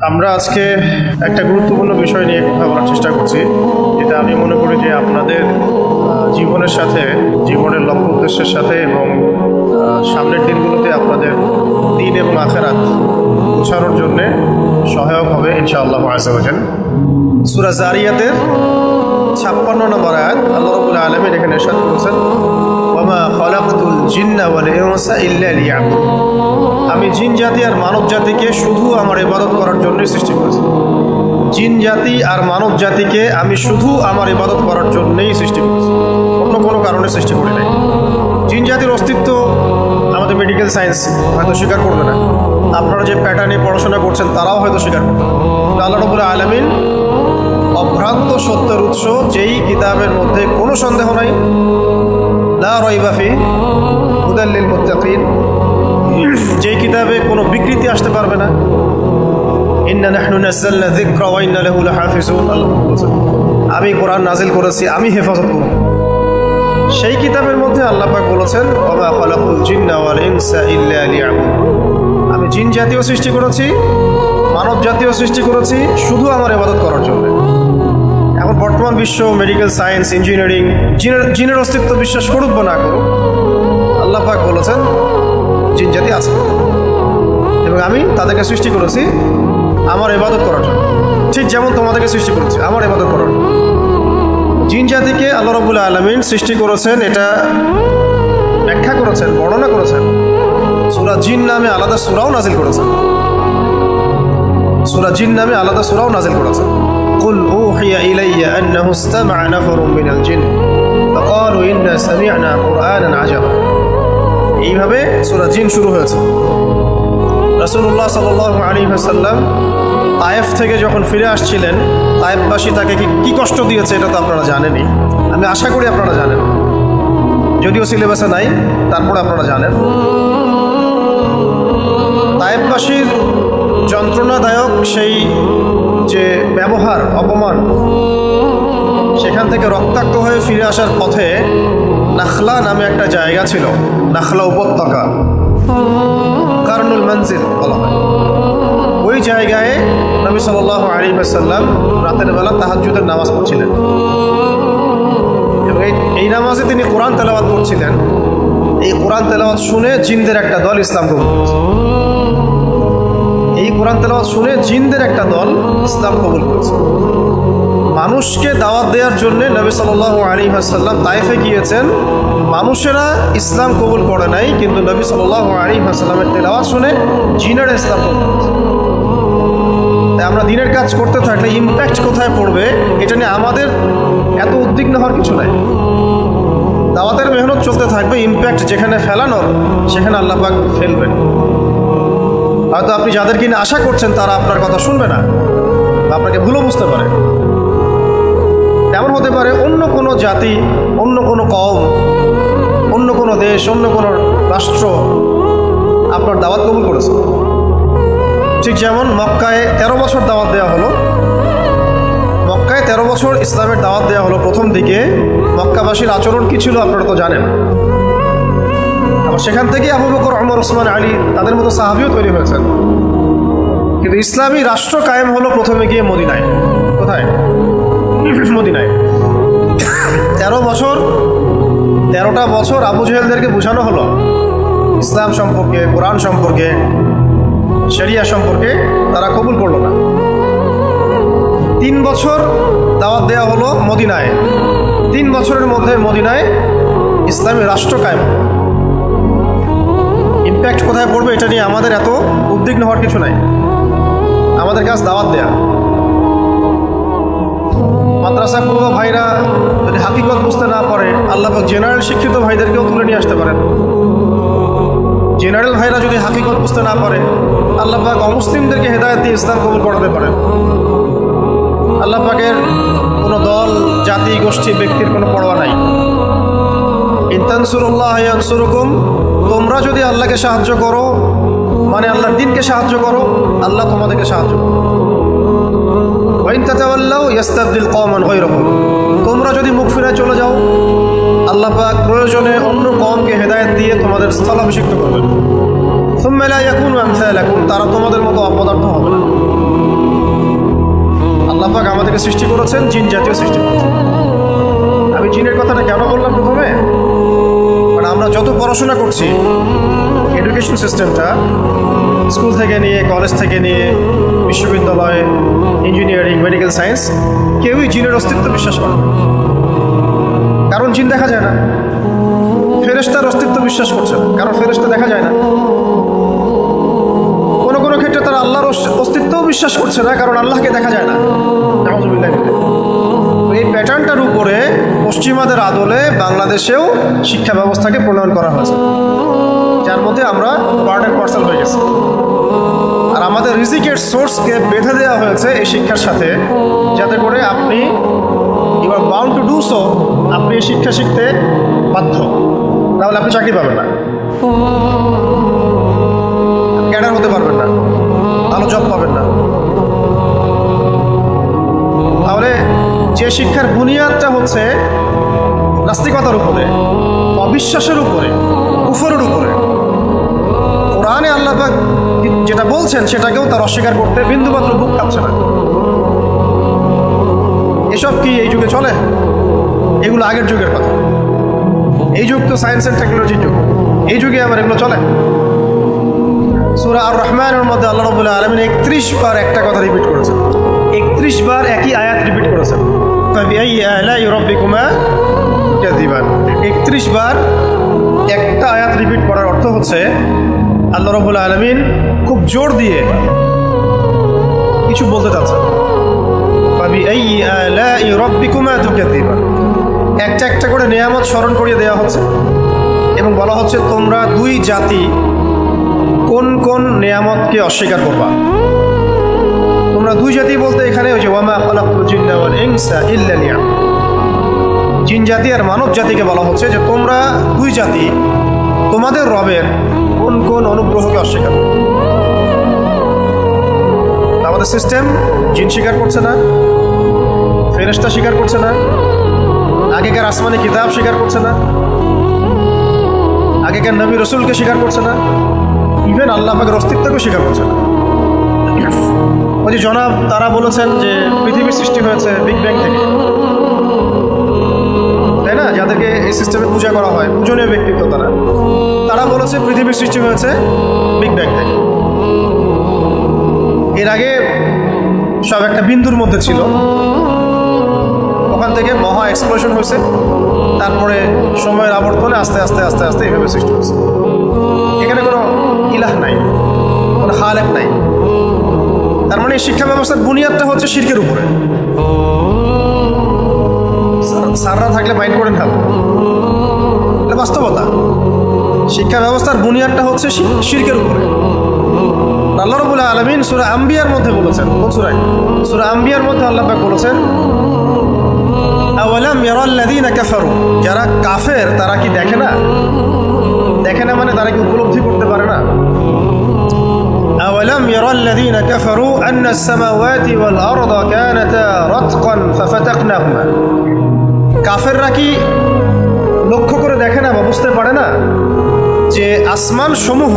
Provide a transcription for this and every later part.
আমরা আজকে একটা গুরুত্বপূর্ণ বিষয় নিয়ে কথা বলার চেষ্টা করছি, যেটা আমি মনে করি যে আপনাদের জীবনের সাথে, জীবনের লক্ষ্য উদ্দেশ্যের সাথে এবং সামনের দিনগুলোতে আপনাদের দিন এবং আখেরাত গোছানোর জন্যে সহায়ক হবে ইনশাআল্লাহ আযজা ওয়া জাল। সূরা যারিয়াতের 56 নম্বর আয়াত আল্লাহ রাব্বুল আলামিন এখানে ইরশাদ করেছেন, ওয়া মা খালাকতুল জিন্না ওয়াল ইনসা ইল্লা লিয়াবুদুন। আমি জিন জাতি আর মানব জাতিকে শুধু আমার ইবাদত করার জন্যই সৃষ্টি করেছি। জিন জাতি আর মানব জাতিকে আমি শুধু আমার ইবাদত করার জন্যই সৃষ্টি করেছি, অন্য কোনো কারণে সৃষ্টি করি নাই। জিন জাতির অস্তিত্ব আমাদের মেডিকেল সায়েন্স হয়তো স্বীকার করবে না, আপনারা যে প্যাটার্নে পড়াশোনা করছেন তারাও হয়তো স্বীকার করবে না। আল্লাহ রাব্বুল আলামিন অভ্রান্ত সত্যের উৎস, যেই কিতাবের মধ্যে কোনো সন্দেহ নাই, লা রাইবা ফি হুদাল লিল মুত্তাকিন, যেই কিতাবে কোনো বিকৃতি আসতে পারবে না। ইন্না নাহনু নাযালনা যিকরা ওয়া ইন্না লাহু লাহাফিজুন। আল্লাহ বলেছেন, আমি কোরআন নাজিল করেছি, আমি হেফাজত করব। সেই কিতাবের মধ্যে আল্লাহ পাক বলেছেন, ওয়া মা খালাকুল জিন্না ওয়াল ইনসা ইল্লা লিয়াবুদুন। আমি জিন জাতীয় সৃষ্টি করেছি, মানব জাতীয় সৃষ্টি করেছি শুধু আমার ইবাদত করার জন্য। এখন বর্তমান বিশ্ব, মেডিকেল সায়েন্স, ইঞ্জিনিয়ারিং, জিনের অস্তিত্ব বিশ্বাস করুক বা না করুক, আল্লাহ পাক বলেছেন জিন জাতি আছে এবং আমি তাদেরকে সৃষ্টি করেছি আমার ইবাদত করার জন্য, ঠিক যেমন তোমাদেরকে সৃষ্টি করেছি আমার ইবাদত করার জন্য। জিন জাতিকে আল্লাহ রাব্বুল আলামিন সৃষ্টি করেছেন, এটা ব্যাখ্যা করেছেন, বর্ণনা করেছেন। সূরা জিন নামে আলাদা সূরাও নাজিল করেছেন, সূরা জিন নামে আলাদা সূরাও নাজিল করেছেন। কুল উহিয়া ইলাইয়া আন্নাহু ইসতামা'a নাফারুম মিনাল জিন ফাকালু ইন্না সামি'না কুরআনান আজাবা। এইভাবে সূরা জিন শুরু হয়েছে। রাসূলুল্লাহ সাল্লাল্লাহু আলাইহি ওয়াসাল্লাম তায়েফ থেকে যখন ফিরে আসছিলেন, তায়েফবাসী তাকে কি কষ্ট দিয়েছে এটা তো আপনারা জানেনই, আমি আশা করি আপনারা জানেন, যদিও সিলেবাসে নাই, তারপরে আপনারা জানেন। তায়েফবাসীর যন্ত্রণাদায়ক সেই যে ব্যবহার, অপমান, সেখান থেকে রক্তাক্ত হয়ে ফিরে আসার পথে নাখলা নামে একটা জায়গা ছিল, নাখলা উপত্যকা, কারনুল মঞ্জিল বলা হয়। ওই জায়গায় নবী সাল্লাল্লাহু আলাইহি ওয়াসাল্লাম রাতের বেলা তাহাজ্জুদের নামাজ পড়ছিলেন এবং এই নামাজে তিনি কোরআন তেলাওয়াত করছিলেন। এই কোরআন তেলাওয়াত শুনে জিনদের একটা দল ইসলাম কবুল করেছে। এই কোরআন তেলাওয়াত শুনে জিনদের একটা দল ইসলাম কবুল করেছে। মানুষকে দাওয়াত দেওয়ার জন্য নবী সাল্লাল্লাহু আলাইহি ওয়াসাল্লাম তায়েফে গিয়েছেন। মানুষেরা ইসলাম কবুল করে নাই, কিন্তু নবী সাল্লাল্লাহু আলাইহি ওয়াসাল্লামের তেলাওয়াত শুনে জিনেরা ইসলাম কবুল করেছে। তাই আমরা দিনের কাজ করতে থাকলে ইম্প্যাক্ট কোথায় পড়বে এটা নিয়ে আমাদের এত উদ্বিগ্ন হওয়ার কিছু নাই। দাওয়াতের মেহনত চলতে থাকবে, ইম্প্যাক্ট যেখানে ফেলানোর সেখানে আল্লাহ পাক ফেলবেন। হয়তো আপনি যাদেরকে নিয়ে আশা করছেন তারা আপনার কথা শুনবে না বা আপনাকে ভুলও বুঝতে পারে। এমন হতে পারে অন্য কোনো জাতি, অন্য কোনো কওম, অন্য কোনো দেশ, অন্য কোনো রাষ্ট্র আপনার দাওয়াত কবুল করেছে। ঠিক যেমন মক্কায় 13 বছর দাওয়াত দেওয়া হলো, মক্কায় 13 বছর ইসলামের দাওয়াত দেওয়া হলো। প্রথম দিকে মক্কাবাসীর আচরণ কী ছিল আপনারা তো জানেন। আবার সেখান থেকে আবু বকর, ওমর, ওসমান, আলী, তাদের মতো সাহাবীও তৈরি হয়েছেন। কিন্তু ইসলামী রাষ্ট্র কায়েম হলো প্রথমে গিয়ে মদিনায়। কোথায়? মদিনায়। 13টা বছর আবু জেহেলদেরকে বোঝানো হলো ইসলাম সম্পর্কে, কোরআন সম্পর্কে, শরিয়া সম্পর্কে, তারা কবুল করলো না। 3 বছর দাওয়াত দেওয়া হলো মদিনায়। 3 বছরের মধ্যে মদিনায় ইসলামী রাষ্ট্র কায়েম। ইম্প্যাক্ট কোথায় পড়বে এটা নিয়ে আমাদের এত উদ্বিগ্ন হওয়ার কিছু নাই। আমাদের কাজ দাওয়াত দেয়া। মাদ্রাসা পড়ুয়া ভাইরা যদি হাকিকত বুঝতে না পারে, আল্লাহ পাক জেনারেল শিক্ষিত ভাইদেরকেও তুলে নিয়ে আসতে পারেন। জেনারেল ভাইরা যদি হাকিকত বুঝতে না পারে, আল্লাহ পাক অমুসলিমদেরকে হেদায়েত দিয়ে ইসলাম কবুল করাতে পারেন। আল্লাহ পাকের কোনো দল, জাতি, গোষ্ঠী, ব্যক্তির কোনো পরোয়া নাই। ইন তানসুরুল্লাহ ইয়ানসুরুকুম, তোমরা যদি আল্লাহকে সাহায্য করো, মানে আল্লাহর দ্বীনকে সাহায্য করো, আল্লাহ তোমাদেরকে সাহায্য করো। ওয়া ইন তাতাওয়াল্লাউ ইস্তাবদিল কওমান গায়রাকুম, তোমরা যদি মুখ ফিরে চলে যাও, আল্লাহ পাক প্রয়োজনে অন্য কওমকে হেদায়েত দিয়ে তোমাদের স্থলাভিষিক্ত করবেন। সুম্মা লা ইয়াকুনু আমসালাকুম, তারা তোমাদের মতো অপদার্থ হবে না। আমাকে সৃষ্টি করেছেন, জিন জাতীয় সৃষ্টি করেছেন। আমি জিনের কথাটা কেন বললাম প্রথমে? কারণ আমরা যত পড়াশোনা করছি, এডুকেশন সিস্টেমটা স্কুল থেকে নিয়ে, কলেজ থেকে নিয়ে, বিশ্ববিদ্যালয়, ইঞ্জিনিয়ারিং, মেডিকেল সায়েন্স, কেউই জিনের অস্তিত্ব বিশ্বাস করে না। কারণ জিন দেখা যায় না। ফেরেশতার অস্তিত্ব বিশ্বাস করছে না, কারণ ফেরেশতা দেখা যায় না। কোনো কোনো ক্ষেত্রে তারা আল্লাহর অস্তিত্বও বিশ্বাস করছে না, কারণ আল্লাহকে দেখা যায় না। নাউযুবিল্লাহ। এই প্যাটার্নটার উপরে পশ্চিমাদের আদলে বাংলাদেশেও শিক্ষা ব্যবস্থাকে প্রণয়ন করা হয়েছে, যার মধ্যে আমরা পার্ট অ্যান্ড পার্সেল হয়ে গেছি। আর আমাদের রিজিকের সোর্সকে বেঁধে দেওয়া হয়েছে এই শিক্ষার সাথে, যাতে করে আপনি you are bound to do so, আপনি এই শিক্ষা শিখতে বাধ্য, তাহলে আপনি চাকরি পাবেন না, ক্যাডার হতে পারবেন না, ভালো জব পাবেন না। তাহলে যে শিক্ষার বুনিয়াদটা হচ্ছে নাস্তিকতার উপরে, অবিশ্বাসের উপরে, কুফরের উপরে, কোরআনে আল্লাহ পাক যেটা বলছেন সেটাকেও তার অস্বীকার করতে বিন্দুমাত্র বুক কাঁপছে না। এসব কি এই যুগে চলে? এগুলো আগের যুগের কথা। এই যুগ তো সায়েন্স অ্যান্ড টেকনোলজির যুগ, এই যুগে আবার এগুলো চলে? সূরা আর রহমানের মধ্যে আল্লাহ রাব্বুল আলামিন 31 বার একটা কথা রিপিট করেছেন, 31 বার একই আয়াত রিপিট করেছেন, ফাবিআইয়ি আলাই রাব্বিকুমা তুকাযিবান। 31 বার একটা আয়াত রিপিট করার অর্থ হচ্ছে আল্লাহ রাব্বুল আলামিন খুব জোর দিয়ে কিছু বলতে চাচ্ছেন। ফাবিআইয়ি আলাই রাব্বিকুমা তুকাযিবান, একটা একটা করে নিয়ামত স্মরণ করিয়ে দেওয়া হচ্ছে এবং বলা হচ্ছে তোমরা দুই জাতি কোন কোন নিয়ামতকে অস্বীকার করবা। তোমরা দুই জাতি বলতে এখানে ওই যে ওয়ামা খালাকতুল জিন্না ওয়াল ইনসা ইল্লা লিয়াবুদুন, জিন জাতি আর মানব জাতিকে বলা হচ্ছে যে তোমরা দুই জাতি তোমাদের রবের কোন কোন অনুগ্রহকে অস্বীকার করো। আমাদের সিস্টেম জিন স্বীকার করছে না, ফেরেশতা স্বীকার করছে না, আগেকার আসমানি কিতাব স্বীকার করছে না, আগেকার নবী রসুলকে স্বীকার করছে না, ইভেন আল্লাহ পাকের অস্তিত্বকেও স্বীকার করছে না। ওই যে জনাব তারা বলেছেন যে পৃথিবীর সৃষ্টি হয়েছে বিগ ব্যাং থেকে, তাই না? যাদেরকে এই সিস্টেমে পূজা করা হয়, পূজনীয় ব্যক্তিত্ব তারা বলেছে পৃথিবীর সৃষ্টি হয়েছে বিগ ব্যাং থেকে। এর আগে সব একটা বিন্দুর মধ্যে ছিল, ওখান থেকে মহা এক্সপ্লোশন হয়েছে, তারপরে সময়ের আবর্তনে আস্তে আস্তে আস্তে আস্তে এইভাবে সৃষ্টি হয়েছে। এখানে কোনো ইলাহ নাই, কোনো খালেক নাই। তার মানে শিক্ষা ব্যবস্থার বুনিয়াদটা হচ্ছে শিরকের উপরে। স্যাররা থাকলে মাইন্ড করেন না, এটা বাস্তবতা। শিক্ষা ব্যবস্থার বুনিয়াদটা হচ্ছে শিরকের উপরে। আল্লাহ রাব্বুল আলামিন সূরা আম্বিয়ার মধ্যে বলেছেন, কোন সূরায়? সূরা আম্বিয়ার মধ্যে আল্লাহ পাক বলেছেন আওয়ালাম ইয়ারাল্লাযীনা কাফারু, যারা কাফের তারা কি দেখে না? দেখে না মানে তারা কি উপলব্ধি করতে পারে না? আওয়ালাম ইয়ারাল্লাযীনা কাফারু আন্নাস সামাওয়াতি ওয়াল আরদা কানাতা রাতকান ফাফাতাকনাহুমা, কাফেররা কি লক্ষ্য করে দেখে না বা বুঝতে পারে না যে আসমান সমূহ,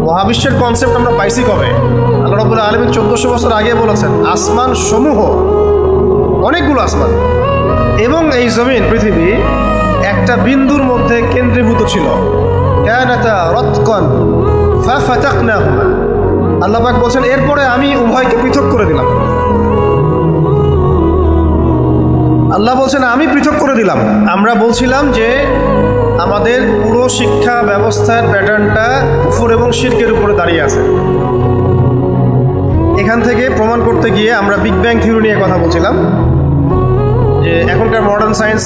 মহাবিশ্বের কনসেপ্ট আমরা পাইছি কবে? আল্লাহ রাব্বুল আলামিন 1400 বছর আগে বলেছেন আসমান সমূহ, অনেকগুলো আসমান এবং এই জমিন পৃথিবী একটা বিন্দুর মধ্যে কেন্দ্রীভূত ছিল। কানাতা রাতকান ফাফাতাকনাহুমা, আল্লাহ পাক বলছেন এরপরে আমি উভয়কে পৃথক করে দিলাম। আল্লাহ বলছেন আমি পৃথক করে দিলাম। আমরা বলছিলাম যে আমাদের পুরো শিক্ষা ব্যবস্থার প্যাটার্নটা কুফর এবং শিরকের উপরে দাঁড়িয়ে আছে। এখান থেকে প্রমাণ করতে গিয়ে আমরা বিগ ব্যাং থিওরি নিয়ে কথা বলছিলাম যে এখনকার মডার্ন সায়েন্স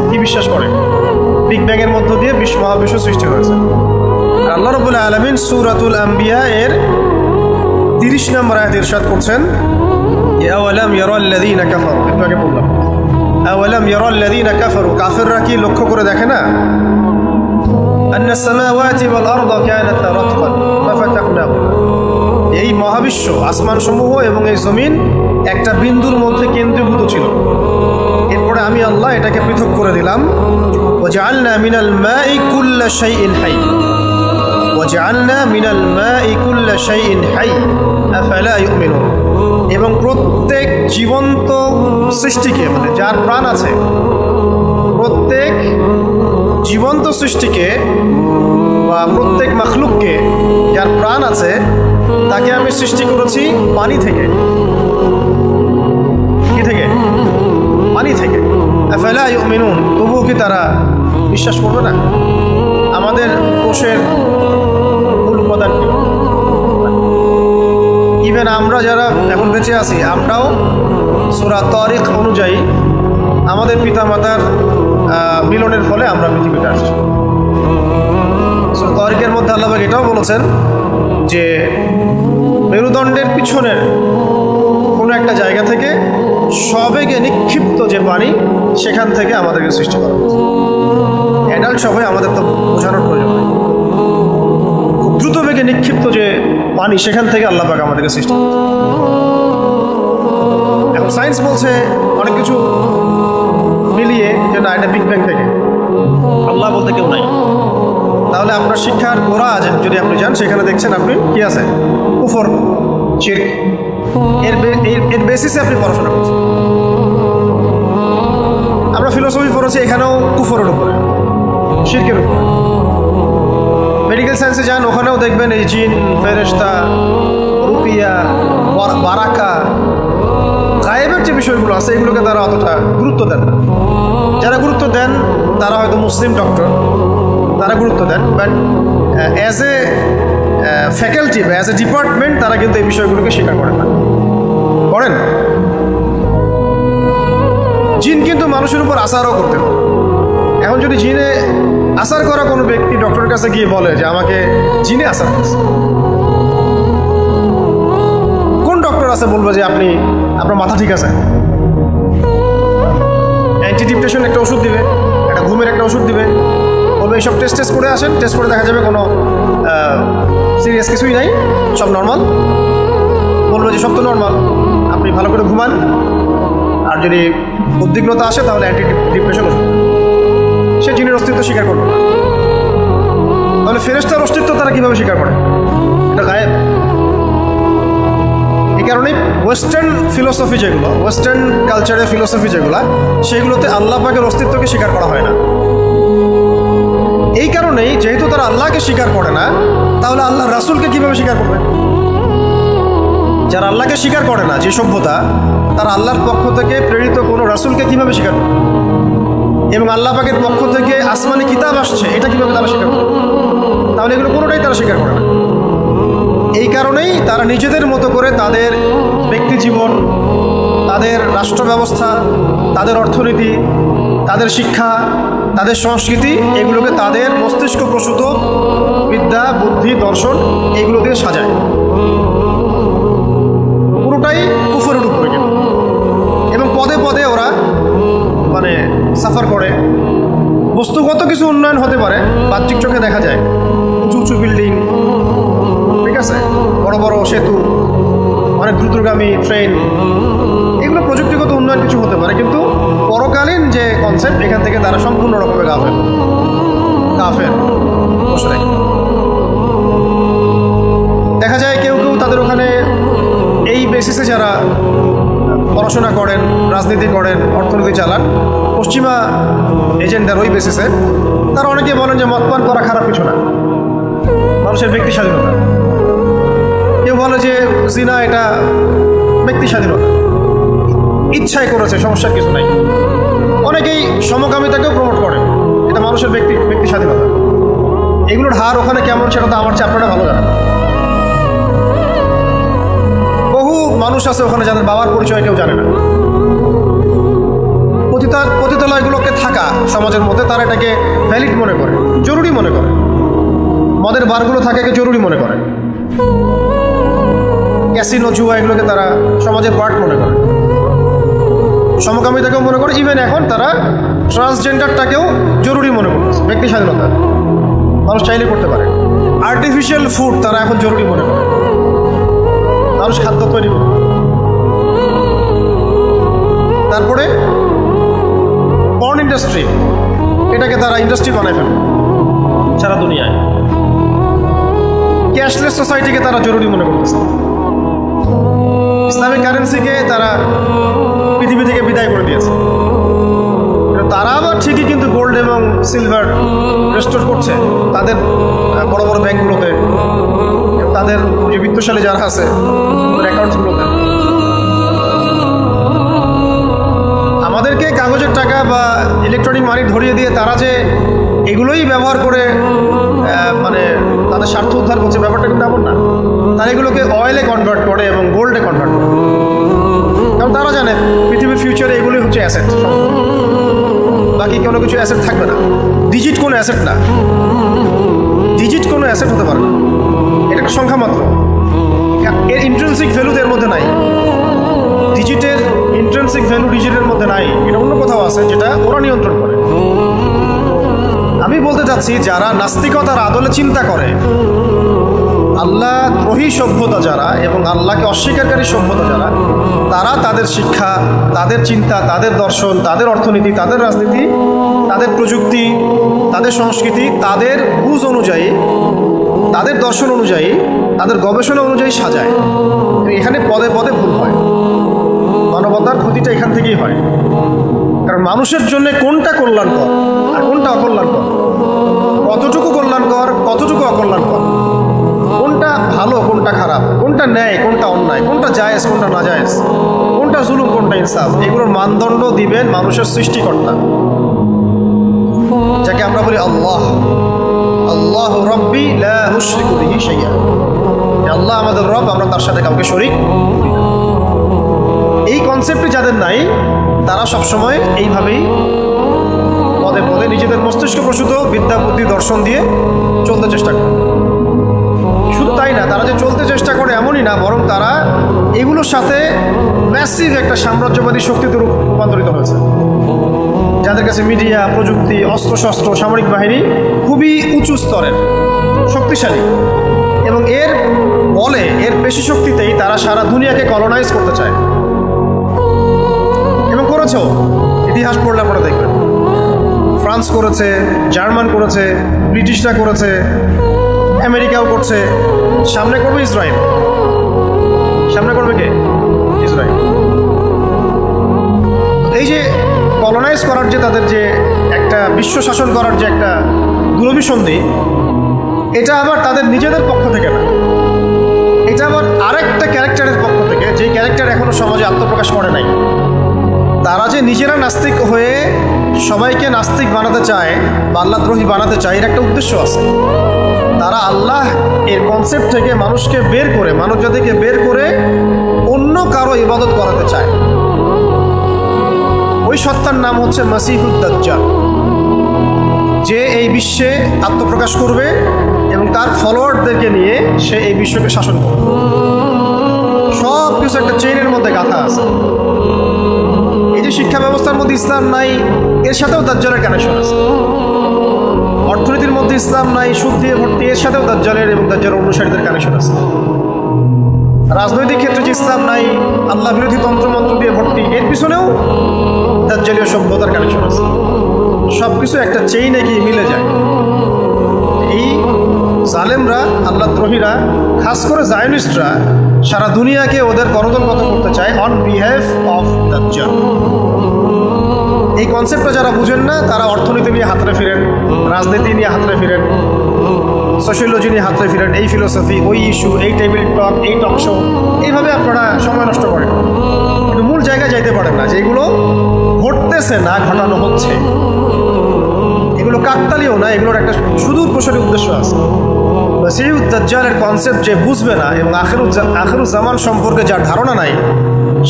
কি বিশ্বাস করে বিগ ব্যাংয়ের মধ্য দিয়ে মহাবিশ্ব সৃষ্টি হয়েছে। আল্লাহ রাব্বুল আলামিন সূরাতুল আম্বিয়া এর 30 নম্বর আয়াতে ইরশাদ করছেন আওয়ালাম ইয়ারাল্লাযীনা কাফারু, একটু আগে বললাম আওয়ালাম ইয়ারাল্লাযীনা কাফারু, কাফেররা কি লক্ষ্য করে দেখে না আন্নাস সামাওয়াতি ওয়াল আরদা কানাতা রাতকান ফাফাতাকনাহুমা, এই মহাবিশ্ব আসমান সমূহ এবং এই জমিন একটা বিন্দুর মধ্যে কেন্দ্রীভূত ছিল, এরপরে আমি আল্লাহ এটাকে পৃথক করে দিলাম। ওয়াজআলনা মিনাল মাই কুল্লা শাইইন হাই, ওয়াজআলনা মিনাল মাই কুল্লা শাইইন হাই আফালা ইউমিনুন, এবং প্রত্যেক জীবন্ত সৃষ্টিকে, মানে যার প্রাণ আছে, প্রত্যেক জীবন্ত সৃষ্টিকে বা প্রত্যেক মাখলুককে যার প্রাণ আছে তাকে আমি সৃষ্টি করেছি পানি থেকে। কি থেকে? পানি থেকে। আফালা ইউমিনুন, তবুও কি তারা বিশ্বাস করবে না? আমাদের কোষের মূল উপাদান কি? ইভেন আমরা যারা এখন বেঁচে আছি, আমরাও সূরা তারিক অনুযায়ী আমাদের পিতামাতার মিলনের ফলে আমরা পৃথিবীতে আসছি। সূরা তারিকের মধ্যে আল্লাহ পাক এটাও বলেছেন যে মেরুদণ্ডের পিছনের কোনো একটা জায়গা থেকে সবেগে নিক্ষিপ্ত যে পানি, সেখান থেকে আমাদেরকে সৃষ্টি করা হয়েছে। অ্যাডাল্ট সবাই আমাদের তো বোঝানোর প্রয়োজন নেই। খুব দ্রুত বেগে নিক্ষিপ্ত যে পানি, সেখান থেকে আল্লাহ পাক আমাদেরকে সৃষ্টি করেছে। এখন সায়েন্স বলছে অনেক কিছু মিলিয়ে যে না, এটা বিগ ব্যাং থেকে, আল্লাহ বলতে কেউ নাই। তাহলে আপনার শিক্ষার গোড়া যদি আপনি যান, সেখানে দেখছেন আপনি কি আছে? কুফর, শিরক। এর বেসিসে আপনি পড়াশোনা করছেন। আমরা ফিলোসফি পড়েছি, এখানেও কুফরের উপরে, শিরকের উপরে। মেডিকেল সায়েন্সে যান, ওখানেও দেখবেন এই জিন, ফেরেশতা, রুকিয়া, বারাকা, গায়েবের যে বিষয়গুলো আছে, এগুলোকে তারা অতটা গুরুত্ব দেন না। যারা গুরুত্ব দেন তারা হয়তো মুসলিম ডক্টর, তারা গুরুত্ব দেন, বাট অ্যাজ এ ফ্যাকাল্টি বা অ্যাজ এ ডিপার্টমেন্ট তারা কিন্তু এই বিষয়গুলোকে স্বীকার করেন না। করেন? জিন কিন্তু মানুষের উপর আসারও করতে পারে। এখন যদি জিনে আসার করা কোনো ব্যক্তি ডক্টরের কাছে গিয়ে বলে যে আমাকে জিনে আসার করছে, কোন ডক্টর আছে বলবে যে আপনার মাথা ঠিক আছে? অ্যান্টি ডিপ্রেশন একটা ওষুধ দিবে, একটা ঘুমের একটা ওষুধ দিবে, বলবে এইসব টেস্ট করে আসেন, টেস্ট করে দেখা যাবে কোনো সিরিয়াস কিছুই নাই, সব নর্মাল। বললো যে সব তো নর্মাল, আপনি ভালো করে ঘুমান, আর যদি উদ্বিগ্নতা আসে তাহলে অ্যান্টি ডিপ্রেশন ওষুধ। সে জিনের অস্তিত্ব স্বীকার করবে না। তাহলে ফেরেশতার অস্তিত্ব তারা কীভাবে স্বীকার করে? এটা গায়েব। এই কারণেই ওয়েস্টার্ন ফিলোসফি যেগুলো, ওয়েস্টার্ন কালচারের ফিলোসফি যেগুলো, সেগুলোতে আল্লাহ পাকের অস্তিত্বকে স্বীকার করা হয় না। এই কারণেই, যেহেতু তারা আল্লাহকে স্বীকার করে না, তাহলে আল্লাহ রাসূলকে কীভাবে স্বীকার করবে? যারা আল্লাহকে স্বীকার করে না, যে সভ্যতা, তারা আল্লাহর পক্ষ থেকে প্রেরিত কোনো রাসূলকে কীভাবে স্বীকার করবে? এবং আল্লাহ পাকের পক্ষ থেকে আসমানি কিতাব আসছে, এটা কীভাবে তারা স্বীকার করবে? তাহলে এগুলো কোনোটাই তারা স্বীকার করে না। এই কারণেই তারা নিজেদের মতো করে তাদের ব্যক্তি জীবন, তাদের রাষ্ট্র ব্যবস্থা, তাদের অর্থনীতি, তাদের শিক্ষা, তাদের সংস্কৃতি, এগুলোকে তাদের মস্তিষ্ক প্রসূত বিদ্যা, বুদ্ধি, দর্শন, এগুলো দিয়ে সাজায়। পুরোটাই কুফরের উপরে গেল। এবং পদে পদে ওরা মানে সাফার করে। বস্তুগত কিছু উন্নয়ন হতে পারে, বাহ্যিক চোখে দেখা যায়, উঁচু উঁচু বিল্ডিং, ঠিক আছে, বড় বড় সেতু, অনেক দ্রুতগামী ট্রেন, এগুলো প্রযুক্তিগত উন্নয়ন কিছু হতে পারে, কিন্তু পরকালীন যে কনসেপ্ট, এখান থেকে তারা সম্পূর্ণ রকমের কাফের বসে রাখে। দেখা যায় কেউ কেউ তাদের ওখানে এই বেসিসে যারা পড়াশোনা করেন, রাজনীতি করেন, অর্থনীতি চালান, পশ্চিমা এজেন্ডার ওই বেসিসে, তারা অনেকে বলেন যে মদপান করা খারাপ কিছু না, মানুষের ব্যক্তি স্বাধীনতা। কেউ বলে যে জিনা এটা ব্যক্তি স্বাধীনতা, ইচ্ছায় করেছে, সমস্যার কিছু নাই। অনেকেই সমকামিতাকেও প্রমোট করেন, এটা মানুষের ব্যক্তি স্বাধীনতা। এগুলোর হার ওখানে কেমন সেটা তো আমার চেয়ে আপনারা ভালো জানেন। বহু মানুষ আছে ওখানে যাদের বাবার পরিচয় কেউ জানে না। পতিতালয়গুলোকে থাকা সমাজের মধ্যে তারা এটাকে ভ্যালিড মনে করে, জরুরি মনে করে। মদের বারগুলো থাকাকে জরুরি মনে করে। ক্যাসিনো, জুয়া, এগুলোকে তারা সমাজের পার্ট মনে করে। সমকামিতাকেও মনে করে। ইভেন এখন তারা ট্রান্সজেন্ডারটাকেও জরুরি মনে করছে, ব্যক্তি স্বাধীনতা, মানুষ চাইলে করতে পারে। আর্টিফিশিয়াল ফুড তারা এখন জরুরি মনে করে, মানুষ খাদ্য তৈরি করে। তারপরে পর্ন ইন্ডাস্ট্রি, এটাকে তারা ইন্ডাস্ট্রি বানায় ফেলে সারা দুনিয়ায়। ক্যাশলেস সোসাইটিকে তারা জরুরি মনে করতেছে। ইসলামিক কারেন্সি কারেন্সিকে তারা পৃথিবী থেকে বিদায় করে দিয়েছে। তারা আবার ঠিকই কিন্তু গোল্ড এবং সিলভার রেস্টোর করছে তাদের বড় বড় ব্যাংকগুলোতে, তাদের যে বিত্তশালী যারা আছে অ্যাকাউন্টসগুলোতে। আমাদেরকে কাগজের টাকা বা ইলেকট্রনিক মানি ধরিয়ে দিয়ে তারা যে এগুলোই ব্যবহার করে মানে তাদের স্বার্থ উদ্ধার করছে, ব্যাপারটা কিন্তু এমন না। তারা এগুলোকে অয়েলে কনভার্ট করে এবং গোল্ডে কনভার্ট করে, কারণ তারা জানে পৃথিবীর ফিউচারে এগুলোই হচ্ছে অ্যাসেট, বাকি কোনো কিছু অ্যাসেট থাকবে না। ডিজিট কোনো অ্যাসেট না, ডিজিট কোনো অ্যাসেট হতে পারে না, এটা একটা সংখ্যা মাত্র। এর ইন্ট্রেন্সিক ভ্যালু এর মধ্যে নাই, ডিজিটের ইন্ট্রেন্সিক ভ্যালু ডিজিটের মধ্যে নাই, এটা অন্য কোথাও আছে যেটা ওরা নিয়ন্ত্রণ করে। আমি বলতে চাচ্ছি যারা নাস্তিকতার আদলে চিন্তা করে, আল্লাহ দ্রোহী সভ্যতা যারা এবং আল্লাহকে অস্বীকারী সভ্যতা যারা, তারা তাদের শিক্ষা, তাদের চিন্তা, তাদের দর্শন, তাদের অর্থনীতি, তাদের রাজনীতি, তাদের প্রযুক্তি, তাদের সংস্কৃতি, তাদের বুঝ অনুযায়ী, তাদের দর্শন অনুযায়ী, তাদের গবেষণা অনুযায়ী সাজায়। এখানে পদে পদে ভুল হয়, মানবতার ক্ষতিটা এখান থেকেই হয়। কারণ মানুষের জন্য কোনটা কল্যাণকর আর কোনটা অকল্যাণকর, কতটুকু কল্যাণকর কতটুকু অকল্যাণকর, কোনটা ভালো কোনটা খারাপ, কোনটা ন্যায় কোনটা অন্যায়, কোনটা জায়েজ কোনটা না জায়েজ, কোনটা জুলুম কোনটা ইনসাফ, এগুলোর মানদণ্ড দিবেন মানুষের সৃষ্টিকর্তা, যাকে আমরা বলি আল্লাহ। আল্লাহ রব্বি লা উশরিকু বিহি শাইআ, আল্লাহ আমাদের রব, আমরা তার সাথে কাউকে শরীক। এই কনসেপ্টটি যাদের নাই তারা সবসময় এইভাবেই পদে পদে নিজেদের মস্তিষ্ক প্রসূত বিদ্যা বুদ্ধি দর্শন দিয়ে চলতে চেষ্টা করে। শুধু তাই না, তারা যে চলতে চেষ্টা করে এমনই না, বরং তারা এগুলোর সাথে ম্যাসিভ একটা সাম্রাজ্যবাদী শক্তিতে রূপান্তরিত হয়েছে, যাদের কাছে মিডিয়া, প্রযুক্তি, অস্ত্রশস্ত্র, সামরিক বাহিনী খুবই উঁচু স্তরের, শক্তিশালী, এবং এর বলে, এর পেশি শক্তিতেই তারা সারা দুনিয়াকে কলোনাইজ করতে চায় এবং করেছেও। ইতিহাস পড়লে আপনারা দেখবেন, ফ্রান্স করেছে, জার্মান করেছে, ব্রিটিশরা করেছে, আমেরিকাও করছে, সামনে করবে ইসরায়েল। সামনে করবে কে? ইসরায়েল। এই যে কলোনাইজ করার যে তাদের যে একটা বিশ্ব শাসন করার যে একটা দুরভিসন্ধি, এটা আবার তাদের নিজেদের পক্ষ থেকে না, এটা আবার আরেকটা ক্যারেক্টারের পক্ষ থেকে, যে ক্যারেক্টার এখনো সমাজে আত্মপ্রকাশ করে নাই। তারা যে নিজেরা নাস্তিক হয়ে সবাইকে নাস্তিক বানাতে চায় বা আল্লাহদ্রোহী বানাতে চায়, এর একটা উদ্দেশ্য আছে। তারা আল্লাহ এর কনসেপ্ট থেকে মানুষকে বের করে, মানবজাতিকে বের করে অন্য কারো ইবাদত করাতে চায়। ওই সত্তার নাম হচ্ছে মাসিহুদ দাজ্জাল, যে এই বিশ্বে আত্মপ্রকাশ করবে এবং তার ফলোয়ারদেরকে নিয়ে সে এই বিশ্বকে শাসন করবে। সব কিছু একটা চেইনের মধ্যে গাঁথা আছে। এই যে শিক্ষা ব্যবস্থার মধ্যে ইসলাম নাই, এর সাথেও দাজ্জালের কানেকশন আছে। অর্থনীতির মধ্যে ইসলাম নাই, সুদ দিয়ে ভর্তি, এর সাথেও দাজ্জালের এবং দাজ্জালের অনুসারীদের কানেকশন আছে। রাজনৈতিক ক্ষেত্রে যে ইসলাম নাই, আল্লাহ বিরোধী তন্ত্রমন্ত্র দিয়ে ভর্তি, এর পিছনেও দাজ্জালীয় সভ্যতার কানেকশন আছে। সব কিছু একটা চেইনে গিয়ে মিলে যায়। এই জালেমরা, আল্লাহদ্রোহীরা, খাস করে জায়নিস্টরা সারা দুনিয়াকে ওদের করদলগত করতে চায় অন বিহাফ অফ দাজ্জাল। এই কনসেপ্টটা যারা বুঝেন না, তারা অর্থনীতি নিয়ে হাতড়ে ফিরেন, রাজনীতি নিয়ে হাতড়ে ফিরেন, সোশিয়োলজি নিয়ে হাতড়ে ফিরেন, এই ফিলোসফি, ওই ইস্যু, এই টেবিল টক, এই টক শো, এইভাবে আপনারা সময় নষ্ট করেন, কিন্তু মূল জায়গায় যাইতে পারেন না। যেগুলো ঘটতেছে না, ঘটানো হচ্ছে, এগুলো কাকতালীয় না, এগুলোর একটা সুদূর প্রসারী উদ্দেশ্য আছে। মাসিহুদ দাজ্জালের কনসেপ্ট যে বুঝবে না এবং আখিরুজ্জামান সম্পর্কে যার ধারণা নাই,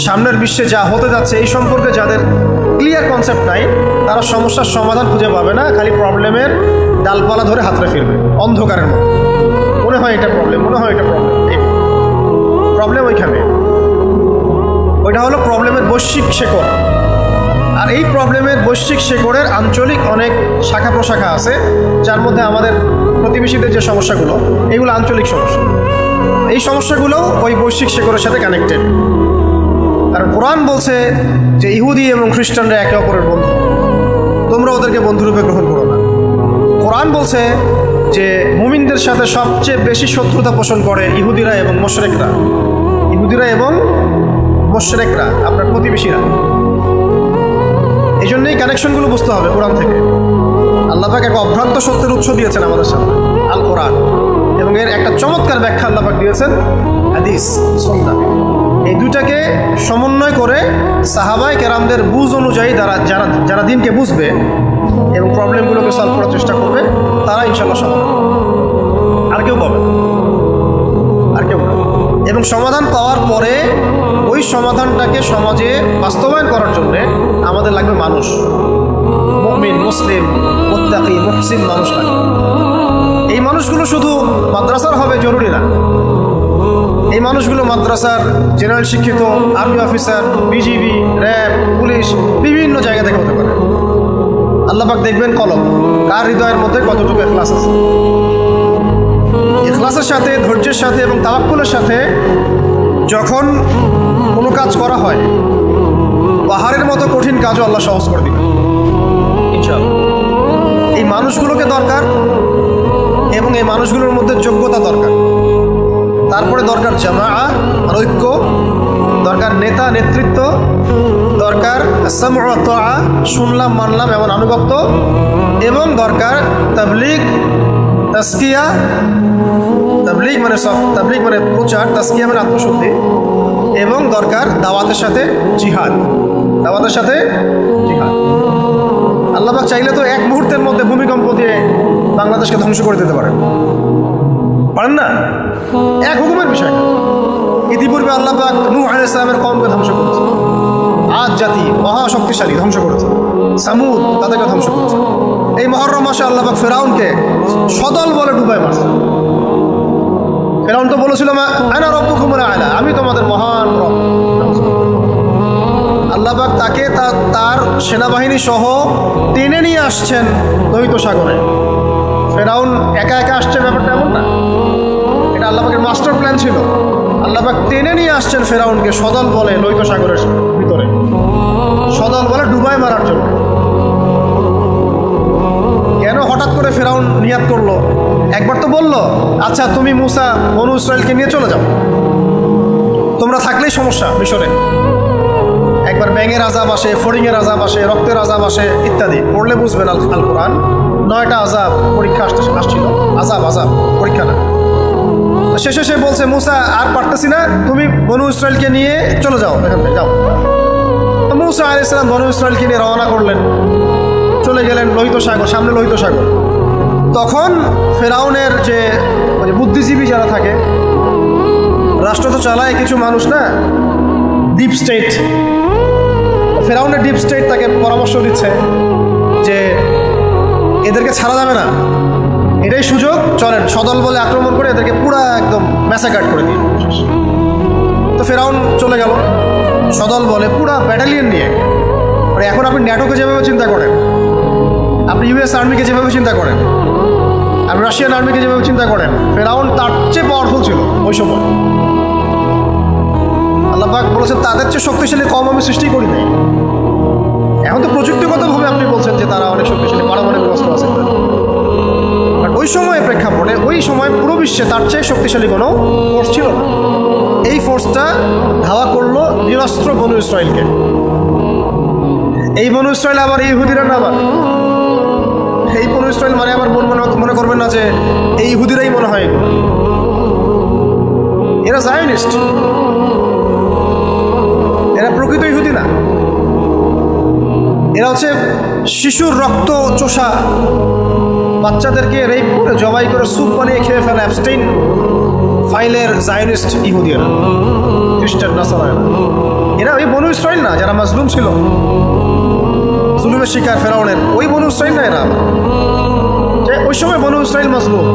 সামনের বিশ্বে যা হতে যাচ্ছে এই সম্পর্কে যাদের ক্লিয়ার কনসেপ্ট নাই, তারা সমস্যার সমাধান খুঁজে পাবে না, খালি প্রবলেমের ডালপালা ধরে হাতড়ে ফিরবে অন্ধকারের মতো। মনে হয় এটা প্রবলেম, মনে হয় এটা প্রবলেম। প্রবলেম ওইখানে, ওইটা হলো প্রবলেমের বৈশ্বিক শেকড়। আর এই প্রবলেমের বৈশ্বিক শেকড়ের আঞ্চলিক অনেক শাখা প্রশাখা আছে, যার মধ্যে আমাদের প্রতিবেশীদের যে সমস্যাগুলো, এগুলো আঞ্চলিক সমস্যা। এই সমস্যাগুলোও ওই বৈশ্বিক শেকড়ের সাথে কানেক্টেড। কারণ কোরআন বলছে যে ইহুদি এবং খ্রিস্টানরা একে অপরের বন্ধু, তোমরা ওদেরকে বন্ধুরূপে গ্রহণ করো না। কোরআন বলছে যে মুমিনদের সাথে সবচেয়ে বেশি শত্রুতা পোষণ করে ইহুদিরা এবং মুশরিকরা। ইহুদিরা এবং মুশরিকরা, আপনার প্রতিবেশীরা। এই জন্যই কানেকশনগুলো বুঝতে হবে কোরআন থেকে। আল্লাহ পাক এক অভ্রান্ত সত্যের উৎস দিয়েছেন আমাদের সামনে, আল কোরআন, এবং এর একটা চমৎকার ব্যাখ্যা আল্লাহ পাক দিয়েছেন হাদিস, সুন্নাহ। এই দুইটাকে সমন্বয় করে সাহাবায়ে কেরামদের বুঝ অনুযায়ী যারা যারা দিনকে বুঝবে এবং প্রবলেমগুলোকে সলভ করার চেষ্টা করবে, তারা ইনশাআল্লাহ সমাধান পাবে। আর কেউ পাবে, আর কেউ পাবে। এবং সমাধান পাওয়ার পরে ওই সমাধানটাকে সমাজে বাস্তবায়ন করার জন্য আমাদের লাগবে মানুষ, মুমিন, মুসলিম, মুত্তাকি, মুহসিন মানুষ লাগবে। এই মানুষগুলো শুধু মাদ্রাসার হবে জরুরি না। এই মানুষগুলো মাদ্রাসার জেনারেল শিক্ষিত, army officer, BGB, RAB, police, বিভিন্ন জায়গা থেকে হতে পারে। আল্লাহ পাক দেখবেন কলম, কার হৃদয়ের মধ্যে কতটুকু ইখলাস আছে। ইখলাসের সাথে, ধৈর্যের সাথে এবং তাওয়াক্কুলের সাথে যখন কোনো কাজ করা হয়, পাহাড়ের মতো কঠিন কাজও আল্লাহ সহজ করে দিবেন ইনশাআল্লাহ। এই মানুষগুলোকে দরকার এবং এই মানুষগুলোর মধ্যে যোগ্যতা দরকার। তারপরে দরকার জামাআ, ঐক্য, দরকার নেতা, নেতৃত্ব, দরকার সামউ ওয়া তাআ, শুনলাম মানলাম এমন আনুগত্য, এবং দরকার তাবলীগ, তাসকিয়া। তাবলীগ মানে প্রচার, তাসকিয়া মানে আত্মশুদ্ধি, এবং দরকার দাওয়াতের সাথে জিহাদ, দাওয়াতের সাথে জিহাদ। আল্লাহ পাক চাইলে তো এক মুহূর্তের মধ্যে ভূমিকম্প দিয়ে বাংলাদেশকে ধ্বংস করে দিতে পারেন না? এক হুকুমের বিষয় না। ইতিপূর্বে আল্লাহ পাক নূহ আলাইহিস সালামের কওমকে ধ্বংস করেছে, আদ জাতি মহাশক্তিশালী ধ্বংস করেছে, সামুদ তাদেরকে ধ্বংস করেছে। এই মুহররম মাসে আল্লাহ পাক ফেরাউনকে সদল বলে ডুবায় মারছে। ফেরাউন তো বলেছিল আনা রব্বুকুমুল আ'লা, আমি তোমাদের মহান রব। আল্লাহ পাক তাকে তার সেনাবাহিনী সহ টেনে নিয়ে আসছেন লোহিত সাগরে। ফেরাউন একা একা আসছে, ব্যাপারটা এমন না, এটা আল্লাহ পাকের মাস্টার প্ল্যান ছিল। আল্লাহ পাক টেনে নিয়ে আসছেন ফেরাউনকে সদল বলে লোহিত সাগরের ভিতরে, সদল বলে ডুবায় মারার জন্য। কেন হঠাৎ করে ফেরাউন নিয়াত করলো? একবার তো বললো, আচ্ছা তুমি মুসা বনু ইসরাইলকে নিয়ে চলে যাও, তোমরা থাকলেই সমস্যা মিশরে। একবার ব্যাঙের আযাব আসে, ফড়িংয়ের আযাব আসে, রক্তের আযাব আসে ইত্যাদি, পড়লে বুঝবেন আল কোরআন। 9টা আযাব পরীক্ষা আসছিল, আযাব পরীক্ষা না। শেষে সে বলছে, মুসা আর পারতেছি না, তুমি বনু ইসরাইলকে নিয়ে চলে যাও, এখান থেকে যাও। মুসা আলাইহিস সালাম বনু ইসরাইলকে নিয়ে রওনা করলেন, চলে গেলেন লোহিত সাগর, সামনে লোহিত সাগর। তখন ফেরাউনের যে বুদ্ধিজীবী যারা থাকে, রাষ্ট্র তো চালায় কিছু মানুষ না, ডিপ স্টেট। ফেরাউনের ডিপ স্টেট তাকে পরামর্শ দিচ্ছে যে এদেরকে ছাড়া যাবে না, এটাই সুযোগ, চলেন সদল বলে আক্রমণ করে এদেরকে পুরা একদম ম্যাসাকার করে দিই। তো ফেরাউন চলে গেল সদল বলে পুরা ব্যাটালিয়ন নিয়ে। আর এখন আপনি ন্যাটোকে যেভাবে চিন্তা করেন, আপনি ইউএস আর্মিকে যেভাবে চিন্তা করেন, আপনি রাশিয়ান আর্মিকে যেভাবে চিন্তা করেন, ফেরাউন তার চেয়ে পাওয়ারফুল ছিল ওই সময়। আল্লাহ পাক বলেছেন তাদের চেয়ে শক্তিশালী কম আমি সৃষ্টি করি নাই। এখন তো প্রযুক্তিগতভাবে আপনি বলছেন যে তারা অনেক শক্তিশালী, পারমাণবিক অস্ত্র আছে, বাট ওই সময় প্রেক্ষাপটে ওই সময় পুরো বিশ্বে তার চেয়ে শক্তিশালী কোনো ফোর্স ছিল না। এই ফোর্সটা ধাওয়া করলো নিরস্ত্র বনু ইসরাইলকে। এই বনু ইসরাইল আবার ইহুদিরা না, আবার এই বনু ইসরাইল মানে আবার মনে করবেন না যে এই ইহুদিরাই মনে হয়, এরা জায়নিস্ট, এরা প্রকৃত ইহুদি না। এরা হচ্ছে শিশুর রক্ত চোষা বাচ্চাদেরকে রেপ করে জবাই করে স্যুপ বানিয়ে খেয়ে ফেলা অ্যাবস্টেইন ফাইলের জায়নিস্ট ইহুদিরা, খ্রিস্টান নাসারায়রা। এরা ওই বনু ইসরাইল না যারা মাজলুম ছিল, জুলুমের শিকার ফেরাউনের, ওই বনু ইসরাইল না এরা। ওই সময় বনু ইসরাইল মাজলুম,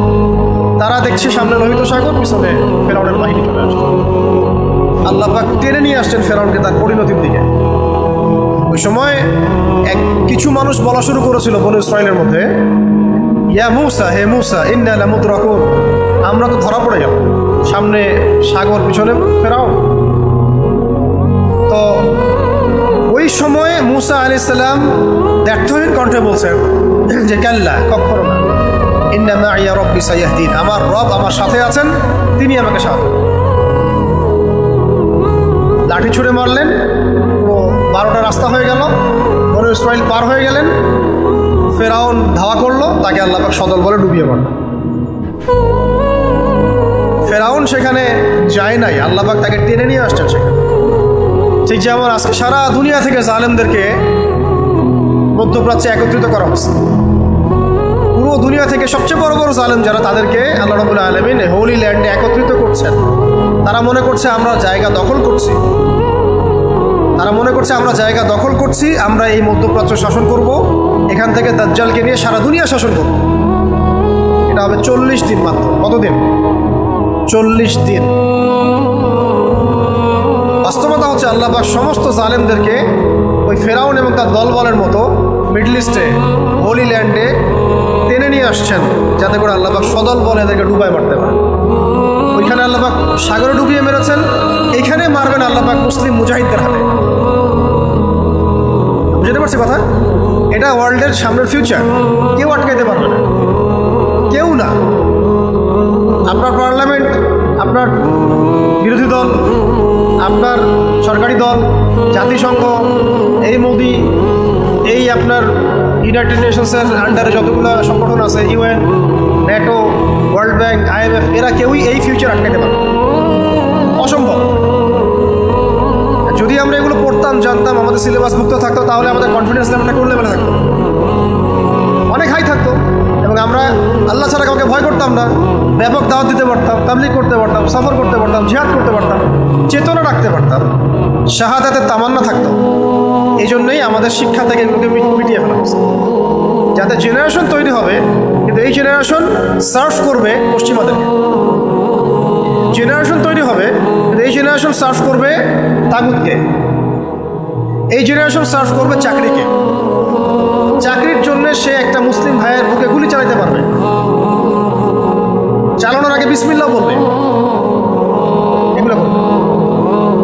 তারা দেখছে সামনে লোহিত সাগর, পিছনে ফেরাউনের বাহিনী চলে আসছে। আল্লাহ পাক টেনে নিয়ে আসছেন ফেরাউনকে তার পরিণতির দিকে। ওই সময় কিছু মানুষ বলা শুরু করেছিল বনু ইসরাইলের মধ্যে, ইয়া মুসা, হে মুসা, ইন্না লামুদরাকুন, আমরা তো ধরা পড়ে যাব, সামনে সাগর পিছনে ফেরাউন। তো ওই সময় মুসা আলাইহিস সালাম ব্যর্থহীন কণ্ঠে বলছেন যে কাল্লা, কখনো না, ইন্না মাইয়া রব্বি সাইয়াহদিন, আমার রব আমার সাথে আছেন, তিনি আমাকে সাহায্য। লাঠি ছুঁড়ে মারলেন, পুরো 12টা রাস্তা হয়ে গেল, বনু ইসরাইল পার হয়ে গেলেন। ফেরাউন ধাওয়া করলো, তাকে আল্লাহ পাক সদল বলে ডুবিয়ে মারল। ফেরাউন সেখানে যায় নাই, আল্লাহ পাক তাকে টেনে নিয়ে আসছেন সেখানে। ঠিক যেমন আজকে সারা দুনিয়া থেকে জালেমদেরকে মধ্যপ্রাচ্যে একত্রিত করা হচ্ছে। পুরো দুনিয়া থেকে সবচেয়ে বড় বড় জালেম যারা, তাদেরকে আল্লাহ রাব্বুল আলামিন হোলি ল্যান্ডে একত্রিত করছেন। তারা মনে করছে আমরা জায়গা দখল করছি, আমরা এই মধ্যপ্রাচ্য শাসন করব, এখান থেকে দাজ্জালকে নিয়ে সারা দুনিয়া শাসন করব। এটা হবে 40 দিন মাত্র। কতদিন? 40 দিন। বাস্তবতা হচ্ছে আল্লাহ পাক সমস্ত জালেমদেরকে ওই ফেরাউন এবং তার দলবলের মতো মিডল ইস্টে হোলি ল্যান্ডে টেনে নিয়ে আসছেন, যাতে করে আল্লাহ পাক সদল বলে এদেরকে ডুবাই মারতে পারে। ওইখানে আল্লাহ পাক সাগরে ডুবিয়ে মেরেছেন, এইখানে মারবেন আল্লাহ পাক মুসলিম মুজাহিদদের হাতে। বুঝতে পারছি কথা? এটা ওয়ার্ল্ডের সামনের ফিউচার, কেউ আটকাইতে পারবে না, কেউ না। আপনার পার্লামেন্ট, আপনার বিরোধী দল, আপনার সরকারি দল, জাতিসংঘ, এই মোদি, এই আপনার ইউনাইটেড নেশনসের আন্ডারে যতগুলো সংগঠন আছে, UN, NATO, world bank, IMF, এরা কেউই এই ফিউচার আটকাতে পারবে, অসম্ভব। যদি আমরা এগুলো পড়তাম, জানতাম, আমাদের সিলেবাস মুক্ত থাকতো, তাহলে আমাদের কনফিডেন্স লেভেলটা কোন লেভেলে থাকতো? অনেক হাই থাকতো। এবং আমরা আল্লাহ ছাড়া কাউকে ভয় করতাম না, ব্যাপক দাওয়াত দিতে পারতাম, তাবলীগ করতে পারতাম, সফর করতে পারতাম, জিহাদ করতে পারতাম, চেতনা রাখতে পারতাম, শাহাদাতের তামান্না থাকতো। এই জন্যই আমাদের শিক্ষা থেকে এগুলোকে মিটিয়ে ফেলা হচ্ছে, যাতে জেনারেশন তৈরি হবে, কিন্তু এই জেনারেশন সার্ভ করবে পশ্চিমাদেরকে। জেনারেশন তৈরি হবে, কিন্তু এই জেনারেশন সার্ভ করবে তাগুতকে। এই জেনারেশন সার্ভ করবে চাকরিকে। চাকরির জন্য সে একটা মুসলিম ভাইয়ের বুকে গুলি চালাতে পারবে, চালানোর আগে বিসমিল্লাহ বলবে, এগুলো করবে।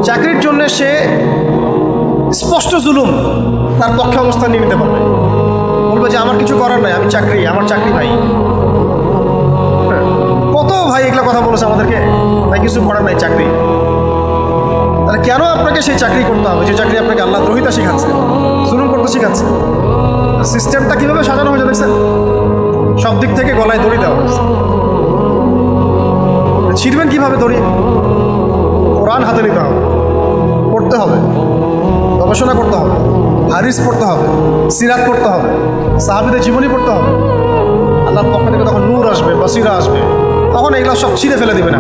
চাকরির জন্য সে স্পষ্ট জুলুম তার পক্ষে অবস্থান নিয়ে নিতে পারবে, বলবে যে আমার কিছু করার নাই, আমার চাকরি নাই। কত ভাই এগুলো কথা বলেছে আমাদেরকে, ভাই কিছু করার নাই, চাকরি। তাহলে কেন আপনাকে সেই চাকরি করতে হবে যে চাকরি আপনাকে আল্লাহ দ্রোহিতা শিখাচ্ছে, জুলুম করতে শিখাচ্ছে? সিস্টেমটা কীভাবে সাজানো হয়েছে দেখছেন? সব দিক থেকে গলায় দড়ি দেওয়া হয়েছে। ছিঁড়বেন কীভাবে দড়ি? কোরআন হাতে নিতে হবে, পড়তে হবে, গবেষণা করতে হবে, হাদিস পড়তে হবে, সিরাত পড়তে হবে, সাহাবীদের জীবনী পড়তে হবে। আল্লাহর পক্ষ থেকে তখন নূর আসবে, বসিরা আসবে, তখন এগুলো সব ছিঁড়ে ফেলে দিবে না।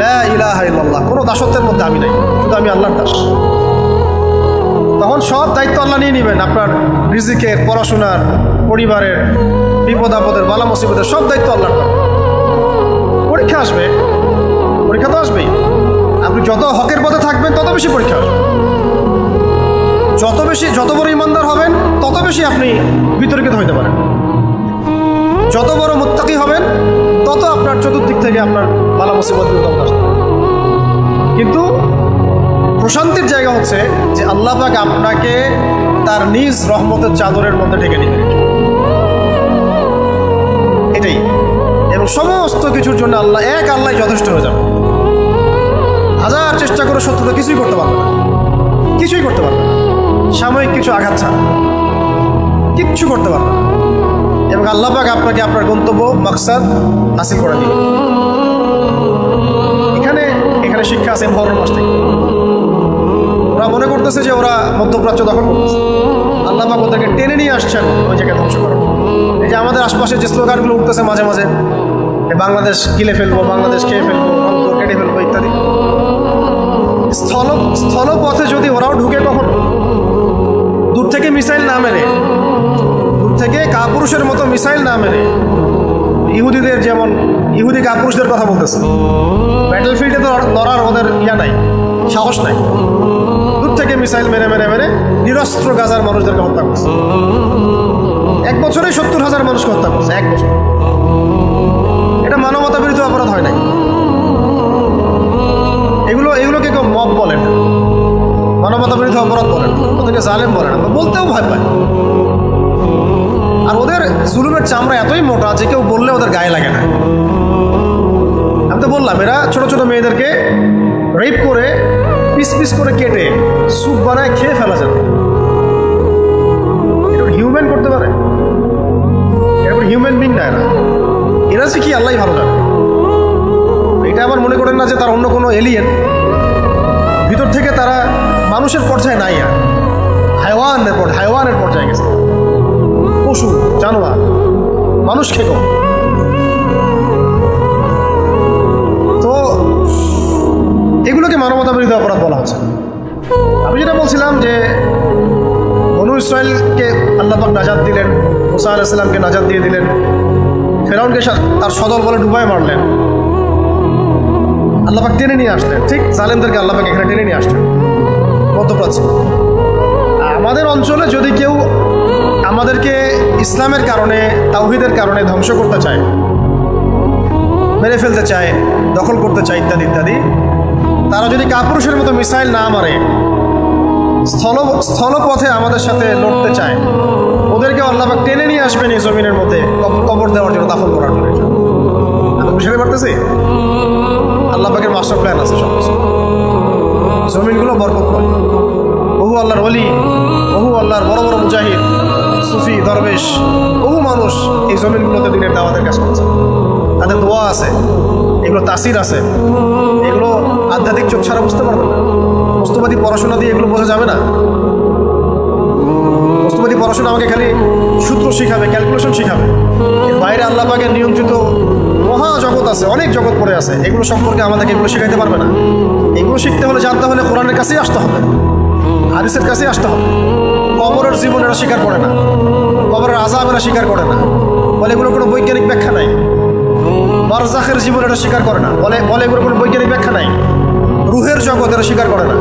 লা ইলাহা ইল্লাল্লাহ, কোনো দাসত্বের মধ্যে আমি নাই, শুধু আমি আল্লাহর দাস। তখন সব দায়িত্ব আল্লাহ নিয়ে নেবেন, আপনার রিজিকের, পড়াশোনার, পরিবারের, বিপদ আপদের, বালা মুসিবতের সব দায়িত্ব আল্লাহর। পরীক্ষা আসবে, পরীক্ষা তো আসবেই। আপনি যত হকের পথে থাকবেন তত বেশি পরীক্ষা আসবে। যত বড় ইমানদার হবেন তত বেশি আপনি বিতর্কিত হইতে পারেন। যত বড় মুত্তাকি হবেন তত আপনার চতুর্দিক থেকে আপনার বালা মুসিবত আসবে। কিন্তু প্রশান্তির জায়গা হচ্ছে যে আল্লাহ পাক আপনাকে তার নিজ রহমতের চাদরের মধ্যে ঢেকে নেবেন, এটাই। এবং সমস্ত কিছুর জন্য আল্লাহ যথেষ্ট হয়ে যাবে। হাজার চেষ্টা করে শত্রুতা কিছুই করতে পারবে না, কিছুই করতে পারবে না, সাময়িক কিছু আঘাত ছাড়া কিচ্ছু করতে পারবে না। এবং আল্লাহ পাক আপনাকে আপনার গন্তব্য মাকসাদ হাসিল করে দিবে। এখানে শিক্ষা আছে মুহররম মাস থেকে। ওরা মনে করতেছে যে ওরা মধ্যপ্রাচ্য দখল করতেছে, আল্লাহ পাক ওদেরকে টেনে নিয়ে আসছেন ওই জায়গায় ধ্বংস করার। এই যে আমাদের আশপাশে যে স্লোগানগুলো উঠতেছে মাঝে মাঝে, বাংলাদেশ গিলে ফেলবো, বাংলাদেশ খেয়ে ফেলবো, রংপুর কেটে ফেলবো ইত্যাদি, স্থলপথে যদি ওরাও ঢুকে কখনো, দূর থেকে মিসাইল না মেরে, দূর থেকে কাপুরুষের মতো মিসাইল না মেরে, ইহুদিদের যেমন ইহুদি কাপুরুষদের কথা বলতেছে, ব্যাটেল ফিল্ডে তো লড়ার ওদের নাই, সাহস নাই। দূর থেকে মিসাইল মেরে মেরে মেরে নিরস্ত্র গাজার মানুষদেরকে হত্যা করছে। 1 বছরে 70,000 মানুষকে হত্যা করছে, 1 বছর। এটা মানবতা বিরোধী অপরাধ হয় নাই। এগুলোকে কেউ মব বলেন, মানবতা বিরোধী অপরাধ বলেন, ওদেরকে জালেম বলেন, আমরা বলতেও ভয় পাই। আর ওদের জুলুমের চামড়া এতই মোটা যে কেউ বললে ওদের গায়ে লাগে না। আমি তো বললাম, এরা ছোট ছোট মেয়েদেরকে রেপ করে পিস পিস করে কেটে স্যুপ বানায় খেয়ে ফেলা যাবে। এটা হিউম্যান করতে পারে? এটা হিউম্যান বিং না, এরা যে কি আল্লাহ ভালো জানে। এটা আবার মনে করেন না যে তার অন্য কোনো এলিয়েন, ভিতর থেকে তারা মানুষের পর্যায়ে নাই, আর হায়ওয়ানের পর্যায়ে গেছে, পশু জানোয়ার, মানুষ খেকো। তো এগুলোকে মানবতা বিরোধী অপরাধ বলা হচ্ছে। আমি যেটা বলছিলাম যে বনু ইসরায়েলকে আল্লাহ পাক নাজাত দিলেন, মুসা আলাইহিস সালামকে নাজাত দিয়ে দিলেন, ফেরাউনকে তার সদল বলে ডুবায় মারলেন, আল্লাহ পাক টেনে নিয়ে আসলেন। ঠিক জালেমদেরকে আল্লাহ পাক এখানে টেনে নিয়ে আসলেন মধ্যপ্রাচ্যে। আমাদের অঞ্চলে যদি কেউ আমাদেরকে ইসলামের কারণে, তাওহীদের কারণে ধ্বংস করতে চায়, মেরে ফেলতে চায়, দখল করতে চায়, ইত্যাদি ইত্যাদি, তারা যদি কাপুরুষের মতো মিসাইল না মারে, স্থলপথে আমাদের সাথে লড়তে চায়, ওদেরকে আল্লাহ পাক টেনে নিয়ে আসবেন এই জমিনের মধ্যে কবর দেওয়ার জন্য, দাফন করার জন্য। আমি বুঝতে পারতেছি আল্লাহ পাকের মাস্টার প্ল্যান আছে সব কিছু। জমিনগুলো বরকতময়, বহু আল্লাহর ওলি, বহু আল্লাহর বড় বড় মুজাহিদ, সুফি, দরবেশ, বহু মানুষ এই জমিনগুলোতে দিনের দাওয়াতের কাজ করছে। তাদের দোয়া আছে, এগুলো তাসির আছে, এগুলো আধ্যাত্মিক চোখ ছাড়া বুঝতে পারবে না। বস্তুবাদী পড়াশোনা দিয়ে এগুলো বোঝা যাবে না। বস্তুবাদী পড়াশোনা আমাকে খালি সূত্র শিখাবে, ক্যালকুলেশন শিখাবে। এর বাইরে আল্লাহ পাকের নিয়ন্ত্রিত মহা জগৎ আছে, অনেক জগৎ পড়ে আছে, এগুলো সম্পর্কে আমাদেরকে এগুলো শেখাইতে পারবে না। এগুলো শিখতে হলে, জানতে হলে কোরআনের কাছেই আসতে হবে, হাদিসের কাছেই আসতে হবে। কবরের জীবন এরা স্বীকার করে না, কবরের আযাব এরা স্বীকার করে না, বলে এগুলো কোনো বৈজ্ঞানিক ব্যাখ্যা নাই। বারজাখের জীবন এটা স্বীকার করে না, বলে এগুলো কোনো বৈজ্ঞানিক ব্যাখ্যা নাই। রুহের জগৎ এরা স্বীকার করে না।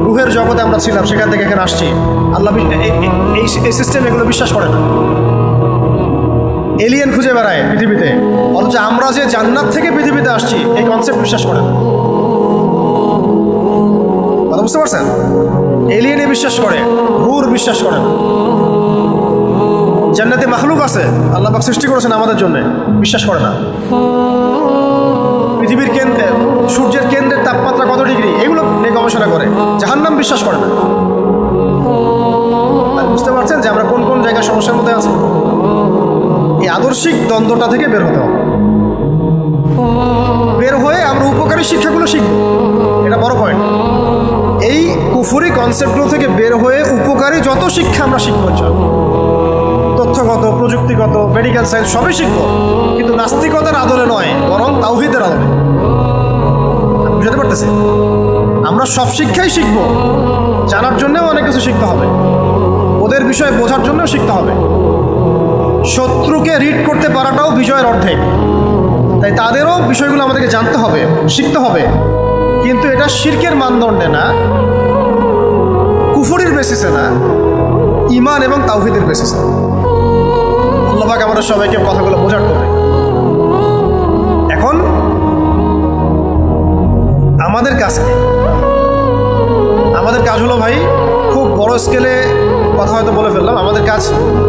রুহের জগতে আমরা ছিলাম, সেখান থেকে এখানে আসছি, আল্লাহ এই সিস্টেম এগুলো বিশ্বাস করে না। এলিয়েন খুঁজে বেড়ায় পৃথিবীতে, অথচ আমরা যে জান্নাত থেকে পৃথিবীতে আসছি এই কনসেপ্ট বিশ্বাস করে না। কথা বুঝতে পারছেন? এলিয়েনে বিশ্বাস করে, রুহর বিশ্বাস করে না। জান্নাতে মাখলুক আছে, আল্লাহ পাক সৃষ্টি করেছেন আমাদের জন্য, বিশ্বাস করে না। পৃথিবীর কেন্দ্রে, সূর্যের কেন্দ্রের তাপমাত্রা কত ডিগ্রি, এগুলো নিয়ে গবেষণা করে। জাহান্নাম বিশ্বাস করে না। বুঝতে পারছেন যে আমরা কোন কোন জায়গায় সমস্যার মধ্যে আছি? এই আদর্শিক দ্বন্দ্বটা থেকে বের হতে হবে। বের হয়ে আমরা উপকারী শিক্ষাগুলো শিখব, এটা বড় পয়েন্ট। এই কুফরি কনসেপ্টগুলো থেকে বের হয়ে উপকারী যত শিক্ষা আমরা শিখবো, তথ্যগত, প্রযুক্তিগত, মেডিকেল সায়েন্স সবই শিখবো, কিন্তু নাস্তিকতার আদলে নয়, বরং তাওহীদের আদলে। বুঝতে পারতেছি? আমরা সব শিক্ষাই শিখবো, জানার জন্যও অনেক কিছু শিখতে হবে, ওদের বিষয়ে বোঝার জন্যও শিখতে হবে। শত্রুকে রিড করতে পারাটাও বিজয়ের অর্ধেক। তাই তাদেরও বিষয়গুলো আমাদেরকে জানতে হবে, শিখতে হবে, কিন্তু এটা শিরকের মানদণ্ডে না, কুফরির বেসিসে না, ঈমান এবং তাওহীদের বেসিসে। আল্লাহ পাক আমাদের সবাইকে কথাগুলো বোঝার হবে। এখন আমাদের কাজ হলো ভাই, খুব বড় স্কেলে কথা হয়তো বলে ফেললাম, আমাদের কাজ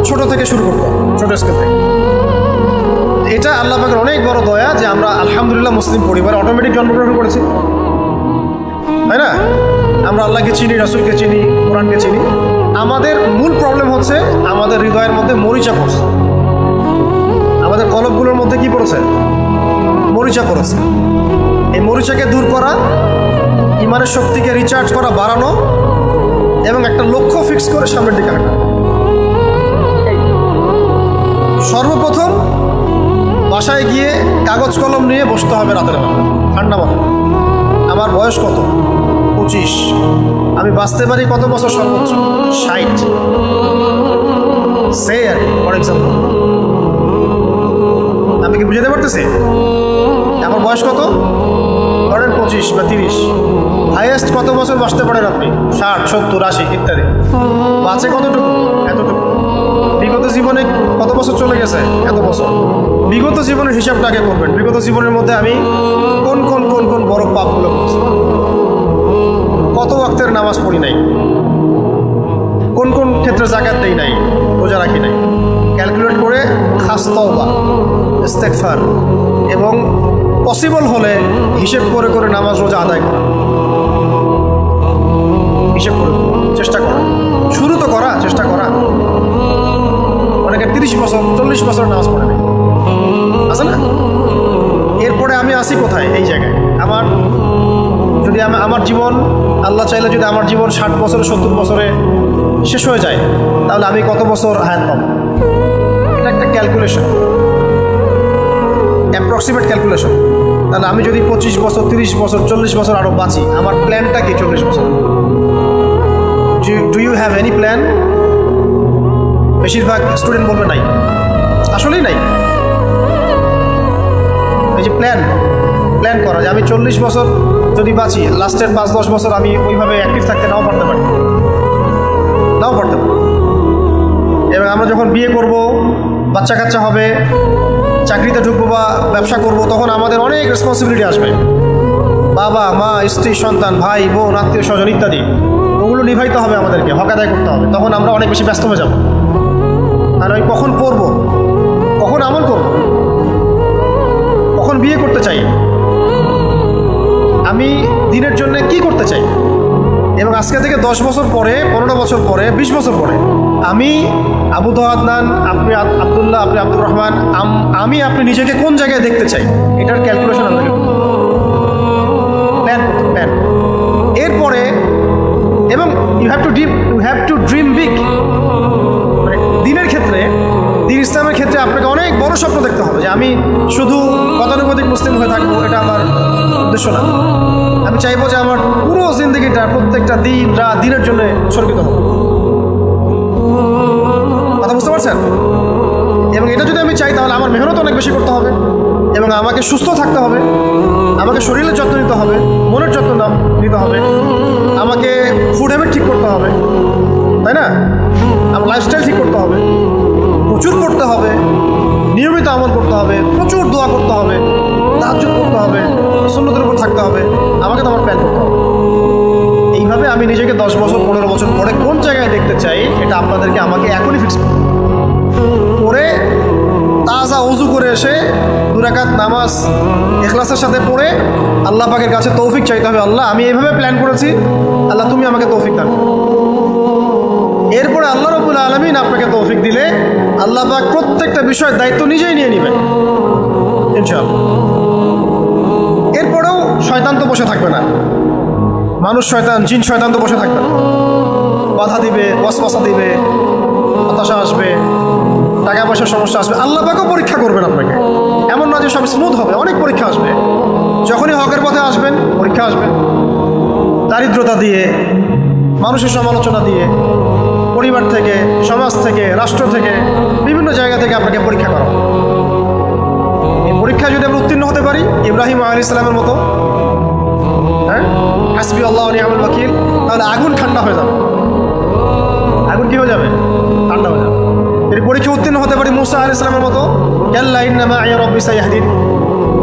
ছোট থেকে শুরু করতে হবে, ছোট স্কেল থেকে। এটা আল্লাহ পাকের অনেক বড় দয়া যে আমরা আলহামদুলিল্লাহ মুসলিম পরিবারে অটোমেটিক জন্মগ্রহণ করেছি, তাই না? আমরা আল্লাহকে চিনি, রাসূলকে চিনি, কোরআনকে চিনি। আমাদের মূল প্রবলেম হচ্ছে আমাদের হৃদয়ের মধ্যে মরিচা পড়ছে, আমাদের কলবগুলোর মধ্যে কি পড়েছে? মরিচা পড়েছে। এই মরিচাকে দূর করা, ইমানের শক্তিকে রিচার্জ করা, বাড়ানো, এবং একটা লক্ষ্য ফিক্স করে সামনের দিকে হাঁটা। সর্বপ্রথম বাসায় গিয়ে কাগজ কলম নিয়ে বসতে হবে রাতের বেলা, ঠান্ডা মাথায়। আমার বয়স কত? 25। আমি বাঁচতে পারি কত বছর? সর্বোচ্চ 60। সে আর ফর এক্সাম্পল, আমি কি বুঝাতে পারতেছি? আমার বয়স কত? ধরেন 25 বা 30। হাইয়েস্ট কত বছর বাঁচতে পারেন আপনি? 60, 70, 80 ইত্যাদি। বাঁচে কতটুকু? এতটুকু। বিগত জীবনে কত বছর চলে গেছে? এত বছর। বিগত জীবনের হিসাবটা আগে করবেন। বিগত জীবনের মধ্যে আমি কোন কোন কোন কোন বড় পাপগুলো করছি, কত ওয়াক্তের নামাজ পড়ি নাই, কোন কোন ক্ষেত্রে যাকাত দেই নাই, রোজা রাখি নাই, ক্যালকুলেট করে খাস তওবা, ইস্তেগফার এবং পসিবল হলে হিসেব করে করে নামাজ রোজা আদায় করা। হিসেব করে চেষ্টা করা, শুরু তো করা, চেষ্টা করা। অনেকে 30 বছর 40 বছর নামাজ পড়ে নেই, আছে না? এরপরে আমি আসি কোথায়? এই জায়গায় যদি আমার জীবন, আল্লাহ চাইলে যদি আমার জীবন 60 বছরে 70 বছরে শেষ হয়ে যায়, তাহলে আমি কত বছর হায়াত পাবো? এটা একটা ক্যালকুলেশন, অ্যাপ্রক্সিমেট ক্যালকুলেশন। তাহলে আমি যদি 25 বছর 30 বছর 40 বছর আরও বাঁচি, আমার প্ল্যানটা কি 40 বছর? Do you have any plan? বেশিরভাগ স্টুডেন্ট বলবে নাই, আসলেই নাই। এই যে প্ল্যান করা, যে আমি 40 বছর যদি বাঁচি, লাস্টের 5-10 বছর আমি ওইভাবে অ্যাক্টিভ থাকতে নাও পারতে পারি। এবং আমরা যখন বিয়ে করব, বাচ্চা কাচ্চা হবে, চাকরিতে ঢুকবো বা ব্যবসা করব, তখন আমাদের অনেক রেসপন্সিবিলিটি আসবে। বাবা মা, স্ত্রী, সন্তান, ভাই বোন, আত্মীয় স্বজন ইত্যাদি, ওগুলো নিভাইতে হবে আমাদেরকে, হক আদায় করতে হবে। তখন আমরা অনেক বেশি ব্যস্ত হয়ে যাব। আর আমি কখন পড়ব, কখন আমল করব, কখন বিয়ে করতে চাই, আমি দিনের জন্য কি করতে চাই, এবং আজকে থেকে 10 বছর পরে, 15 বছর পরে, 20 বছর পরে আমি আবু আদনান, আপনি আবদুল্লাহ, আপনি আব্দুর রহমান, আপনি নিজেকে কোন জায়গায় দেখতে চাই, এটার ক্যালকুলেশন আমাকে প্ল্যান। এরপরে এবং you have to dream big. মানে দিনের ক্ষেত্রে, দিন ইসলামের ক্ষেত্রে আপনাকে অনেক বড় স্বপ্ন দেখতে হবে, যে আমি শুধু গতানুগতিক মুসলিম হয়ে থাকবো, এটা আমার উদ্দেশ্য না। আমি চাইবো যে আমার পুরো জিন্দগিটা, প্রত্যেকটা দিন রাত দিনের জন্য উৎসর্গিত হবে। কথা বুঝতে পারছেন? এবং এটা যদি আমি চাই, তাহলে আমার মেহনত অনেক বেশি করতে হবে, এবং আমাকে সুস্থ থাকতে হবে, আমাকে শরীরের যত্ন নিতে হবে, মনের যত্ন নিতে হবে, আমাকে ফুড হ্যাবিট ঠিক করতে হবে, তাই না? আমার লাইফস্টাইল ঠিক করতে হবে, প্রচুর পড়তে হবে, নিয়মিত আমল করতে হবে, প্রচুর দোয়া করতে হবে, তাহাজ্জুদ করতে হবে, সুন্নতের উপর থাকতে হবে। আমাকে তো আমার প্ল্যান করতে হবে। এইভাবে আমি নিজেকে 10 বছর 15 বছর পরে কোন জায়গায় দেখতে চাই, এটা আমাকে এখনই ফিক্স করতে হবে। পরে তাজা ওযু করে এসে 2 রাকাত নামাজ ইখলাসের সাথে পড়ে আল্লাহ পাকের কাছে তৌফিক চাইতে হবে। আল্লাহ, আমি এইভাবে প্ল্যান করেছি, আল্লাহ তুমি আমাকে তৌফিক দান করো। এরপরে আল্লাহ রাব্বুল আলামিন আপনাকে তৌফিক দিলে আল্লাহ পাক প্রত্যেকটা বিষয়ের দায়িত্ব নিজেই নিয়ে নেবেন ইনশাআল্লাহ। এরপরেও শয়তান তো বসে থাকবে না, মানুষ শয়তান, জিন শয়তান তো বসে থাকবে না। বাধা দিবে, ওয়াসওয়াসা দিবে, হতাশা আসবে, টাকা পয়সার সমস্যা আসবে। আল্লাহ পাকও পরীক্ষা করবেন আপনাকে। এমন না যে সব স্মুথ হবে, অনেক পরীক্ষা আসবে। যখনই হকের পথে আসবেন, পরীক্ষা আসবে। দারিদ্রতা দিয়ে, মানুষের সমালোচনা দিয়ে, পরিবার থেকে, সমাজ থেকে, রাষ্ট্র থেকে, বিভিন্ন জায়গা থেকে আপনাকে পরীক্ষা করা। এই পরীক্ষা যদি আমরা উত্তীর্ণ হতে পারি, ইব্রাহিম আলাইহিস সালামের মতো, হ্যাঁ, হাসবি আল্লাহ ওয়া নি'মাল ওয়াকিল, তাহলে আগুন ঠান্ডা হয়ে যাবে। আগুন কি হয়ে যাবে? ঠান্ডা হয়ে যাবে। যদি পরীক্ষা উত্তীর্ণ হতে পারি মুসা আলাইহিস সালামের মতো, কাল্লা ইন্না মা'ই রাব্বি সায়াহদিন,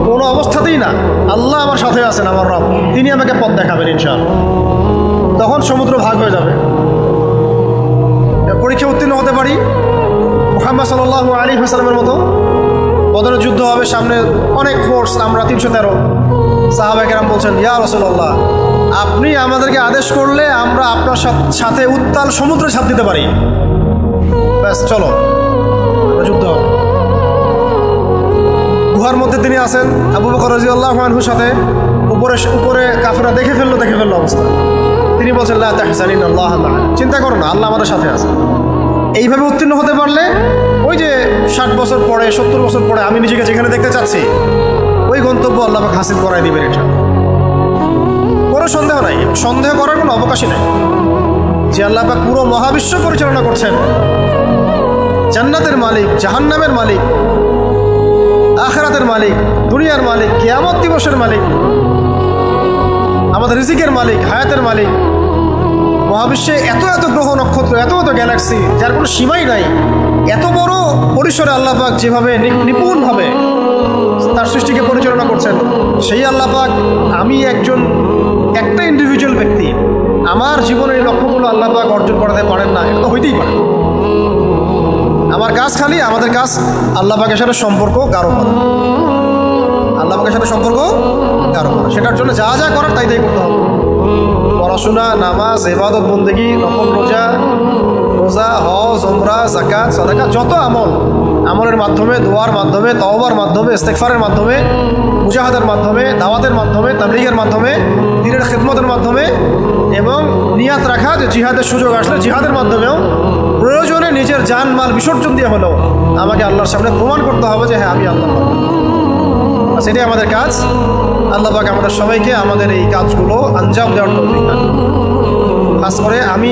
কোনো অবস্থাতেই না, আল্লাহ আমার সাথে আছেন, আমার রব, তিনি আমাকে পথ দেখাবেন ইনশাআল্লাহ। তখন সমুদ্র ভাগ হয়ে যাবে। পরীক্ষা উত্তীর্ণ হতে পারি মুহাম্মদ সাল্লাল্লাহু আলাইহি ওয়াসাল্লামের মতো, বদরের যুদ্ধ হবে, সামনে অনেক ফোর্স, আমরা 313। সাহাবায়ে কেরাম বলছেন, ইয়া রাসূলুল্লাহ, আপনি আমাদেরকে আদেশ করলে আমরা আপনার সাথে উত্তাল সমুদ্রে ঝাঁপ দিতে পারি, ব্যাস চলো যুদ্ধ হবে। গুহার মধ্যে তিনি আছেন, আবু বকর রাদিয়াল্লাহু আনহুর সাথে, উপরে কাফেররা দেখে ফেললো অবস্থা। তিনি বলছেন, লা তাহজান ইন্নাল্লাহ মা'ানা, চিন্তা করো না, আল্লাহ আমাদের সাথে আছে। এইভাবে উত্তীর্ণ হতে পারলে ওই যে 60 বছর পরে, 70 বছর পরে আমি নিজেকে যেখানে দেখতে চাচ্ছি, ওই গন্তব্য আল্লাহ পাক হাসিল করাই দিবেন এটা, কোনো সন্দেহ নাই। সন্দেহ করার কোনো অবকাশই নাই যে আল্লাহ পাক পুরো মহাবিশ্ব পরিচালনা করছেন, জান্নাতের মালিক, জাহান্নামের মালিক, আখিরাতের মালিক, দুনিয়ার মালিক, কিয়ামত দিবসের মালিক, আমাদের রিজিকের মালিক, হায়াতের মালিক। মহাবিশ্বে এত এত গ্রহ নক্ষত্র, এত এত গ্যালাক্সি, যার কোনো সীমাই নাই। এত বড় পরিসরে আল্লাহ পাক যেভাবে নিপুণভাবে তার সৃষ্টিকে পরিচালনা করছেন, সেই আল্লাহ পাক, আমি একটা ইন্ডিভিজুয়াল ব্যক্তি, আমার জীবনের এই লক্ষ্যগুলো আল্লাহ পাক অর্জন করাতে পারেন না, এটা তো হইতেই পারে। আমার কাজ খালি, আমাদের কাজ আল্লাহ পাকের সাথে সম্পর্ক গাঢ় করা, আল্লাহ পাকের সাথে সম্পর্ক গাঢ় করা। সেটার জন্য যা যা করার তাই করতে হবে। পড়াশোনা, নামাজ, ইবাদত, বন্দেগী, নফল রোজা, হজ, উমরা, যাকাত, সাদাকা, যত আমলের মাধ্যমে, দোয়ার মাধ্যমে, তওবার মাধ্যমে, ইস্তেগফারের মাধ্যমে, মুজাহাদার মাধ্যমে, দাওয়াতের মাধ্যমে, তাবলীগের মাধ্যমে, দ্বীনের খিদমতের মাধ্যমে এবং নিয়াত রাখা যে জিহাদের সুযোগ আসলে জিহাদের মাধ্যমেও প্রয়োজনে নিজের জান মাল বিসর্জন দিয়ে হলেও আমাকে আল্লাহর সামনে প্রমাণ করতে হবে যে হ্যাঁ আমি আল্লাহ। সেটাই আমাদের কাজ। আল্লাহ পাক আমাদের সবাইকে আমাদের এই কাজগুলো আঞ্জাম দেওয়ার তৌফিক দান। খাস করে আমি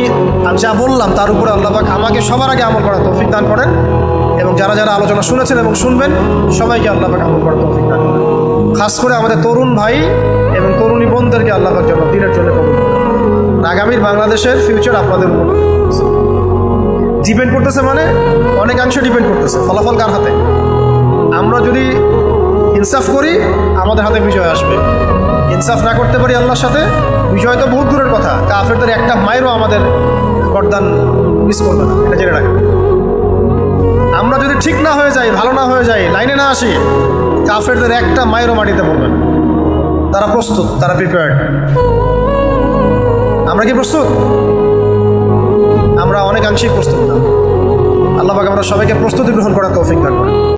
যা বললাম তার উপরে আল্লাহ পাক আমাকে সবার আগে আমল করার তৌফিক দান করেন এবং যারা যারা আলোচনা শুনেছেন এবং শুনবেন সবাইকে আল্লাহ পাক আমল করার তৌফিক দান করেন। খাস করে আমাদের তরুণ ভাই এবং তরুণী বোনদেরকে আল্লাহ পাক যেন দিনের জন্য কবুল করেন। আগামীর বাংলাদেশের ফিউচার আপনাদের উপর ডিপেন্ড করতেছে, মানে অনেকাংশে ডিপেন্ড করতেছে। ফলাফল কার হাতে? আমরা যদি ইনসাফ করি আমাদের হাতে বিজয় আসবে, ইনসাফ না করতে পারি আল্লাহর সাথে বিজয় তো বহুত দূরের কথা, কাফেরদের একটা মায়েরও আমাদের গর্দান মিস করবে না, এটা জেনে রাখবে। আমরা যদি ঠিক না হয়ে যাই, ভালো না হয়ে যাই, লাইনে না আসি, কাফেরদের একটা মায়েরও মাটিতে পড়বে না। তারা প্রস্তুত, তারা প্রিপেয়ার্ড। আমরা কি প্রস্তুত? আমরা অনেকাংশেই প্রস্তুত না। আল্লাহ পাক আমরা সবাইকে প্রস্তুতি গ্রহণ করার তৌফিক দান করেন।